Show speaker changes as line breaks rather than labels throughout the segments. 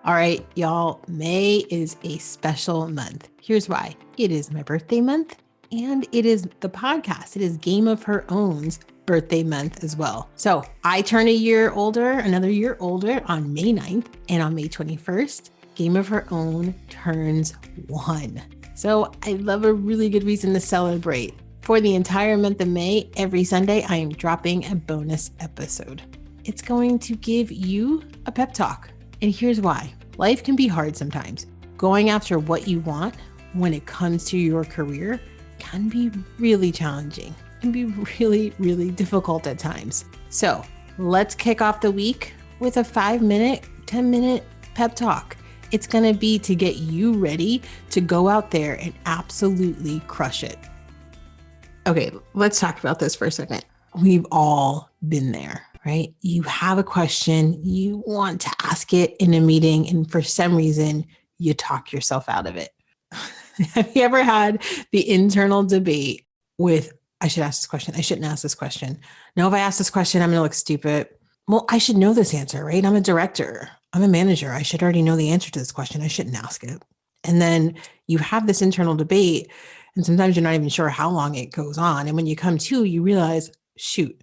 All right, y'all, May is a special month. Here's why. It is my birthday month and it is the podcast. It is Game of Her Own's birthday month as well. So I turn another year older on May 9th, and on May 21st, Game of Her Own turns 1. So I love a really good reason to celebrate. For the entire month of May, every Sunday, I am dropping a bonus episode. It's going to give you a pep talk. And here's why. Life can be hard sometimes. Going after what you want when it comes to your career can be really challenging. It can be really, really difficult at times. So let's kick off the week with a 5-minute, 10-minute pep talk. It's going to be to get you ready to go out there and absolutely crush it. Okay, let's talk about this for a second. We've all been there, right? You have a question, you want to ask it in a meeting, and for some reason, you talk yourself out of it. Have you ever had the internal debate with, I should ask this question, I shouldn't ask this question. No, if I ask this question, I'm going to look stupid. Well, I should know this answer, right? I'm a director. I'm a manager. I should already know the answer to this question. I shouldn't ask it. And then you have this internal debate, and sometimes you're not even sure how long it goes on. And when you come to, you realize, shoot,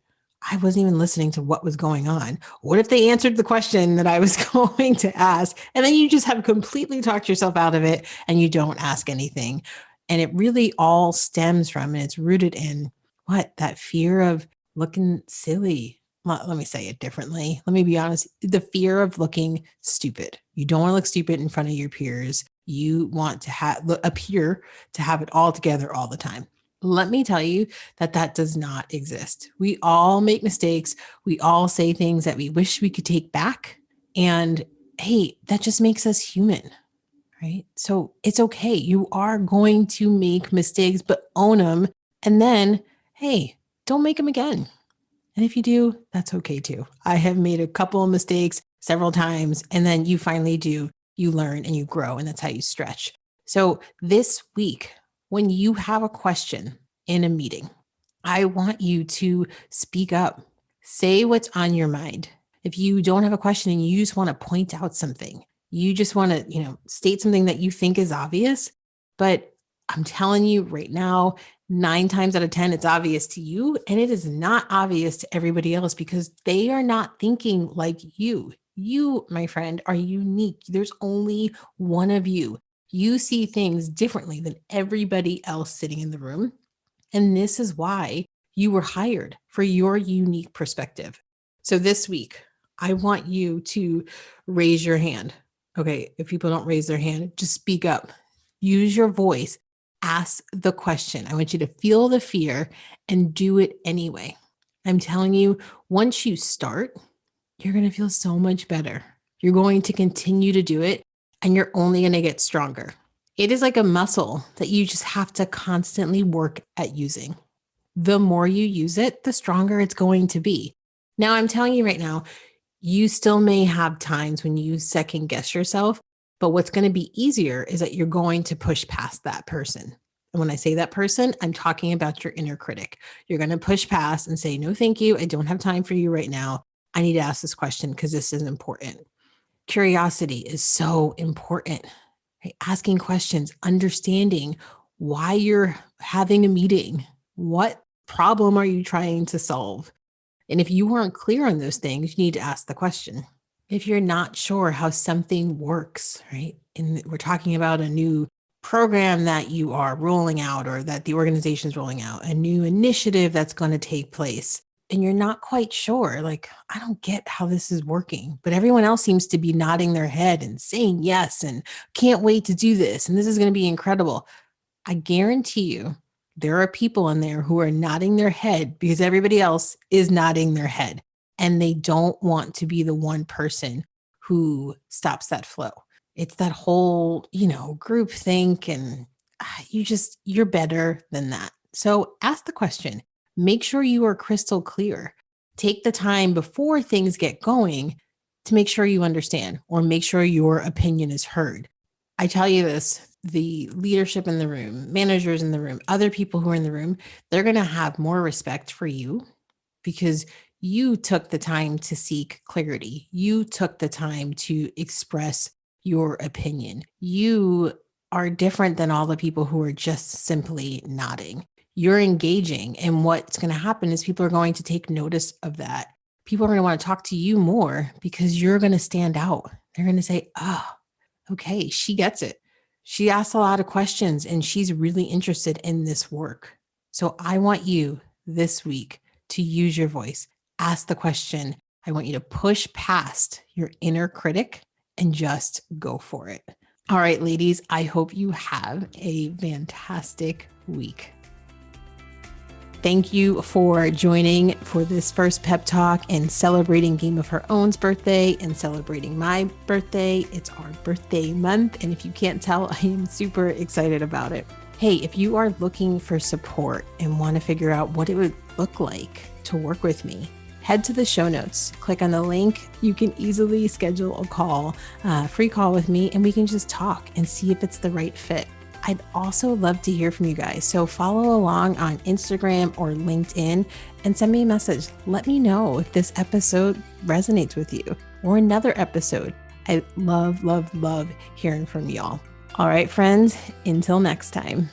I wasn't even listening to what was going on. What if they answered the question that I was going to ask? And then you just have completely talked yourself out of it and you don't ask anything. And it really all stems from, and it's rooted in what? That fear of looking silly. Let me say it differently. Let me be honest. The fear of looking stupid. You don't want to look stupid in front of your peers. You want to appear to have it all together all the time. Let me tell you that does not exist. We all make mistakes. We all say things that we wish we could take back. And hey, that just makes us human, right? So it's okay. You are going to make mistakes, but own them. And then, hey, don't make them again. And if you do, that's okay too. I have made a couple of mistakes several times, and then you finally do. You learn and you grow, and that's how you stretch. So this week, when you have a question in a meeting, I want you to speak up. Say what's on your mind. If you don't have a question and you just want to point out something, you just want to, state something that you think is obvious, but I'm telling you right now, 9 times out of 10, it's obvious to you, and it is not obvious to everybody else because they are not thinking like you. You, my friend, are unique. There's only one of you. You see things differently than everybody else sitting in the room. And this is why you were hired, for your unique perspective. So this week, I want you to raise your hand. Okay, if people don't raise their hand, just speak up. Use your voice. Ask the question. I want you to feel the fear and do it anyway. I'm telling you, once you start, you're going to feel so much better. You're going to continue to do it, and you're only going to get stronger. It is like a muscle that you just have to constantly work at using. The more you use it, the stronger it's going to be. Now, I'm telling you right now, you still may have times when you second guess yourself, but what's going to be easier is that you're going to push past that person. And when I say that person, I'm talking about your inner critic. You're going to push past and say, no, thank you. I don't have time for you right now. I need to ask this question because this is important. Curiosity is so important. Right? Asking questions, understanding why you're having a meeting. What problem are you trying to solve? And if you weren't clear on those things, you need to ask the question. If you're not sure how something works, right? And we're talking about a new program that you are rolling out, or that the organization is rolling out, a new initiative that's going to take place, and you're not quite sure, like, I don't get how this is working, but everyone else seems to be nodding their head and saying yes, and can't wait to do this, and this is going to be incredible. I guarantee you, there are people in there who are nodding their head because everybody else is nodding their head, and they don't want to be the one person who stops that flow. It's that whole, group think, and you're better than that. So ask the question. Make sure you are crystal clear. Take the time before things get going to make sure you understand, or make sure your opinion is heard. I tell you this, the leadership in the room, managers in the room, other people who are in the room, they're going to have more respect for you because you took the time to seek clarity. You took the time to express your opinion. You are different than all the people who are just simply nodding. You're engaging. And what's going to happen is people are going to take notice of that. People are going to want to talk to you more because you're going to stand out. They're going to say, oh, okay, she gets it. She asks a lot of questions and she's really interested in this work. So I want you this week to use your voice, ask the question. I want you to push past your inner critic and just go for it. All right, ladies, I hope you have a fantastic week. Thank you for joining for this first pep talk and celebrating Game of Her Own's birthday and celebrating my birthday. It's our birthday month. And if you can't tell, I am super excited about it. Hey, if you are looking for support and want to figure out what it would look like to work with me, head to the show notes, click on the link. You can easily schedule a call, free call with me, and we can just talk and see if it's the right fit. I'd also love to hear from you guys. So follow along on Instagram or LinkedIn and send me a message. Let me know if this episode resonates with you or another episode. I love hearing from y'all. All right, friends, until next time.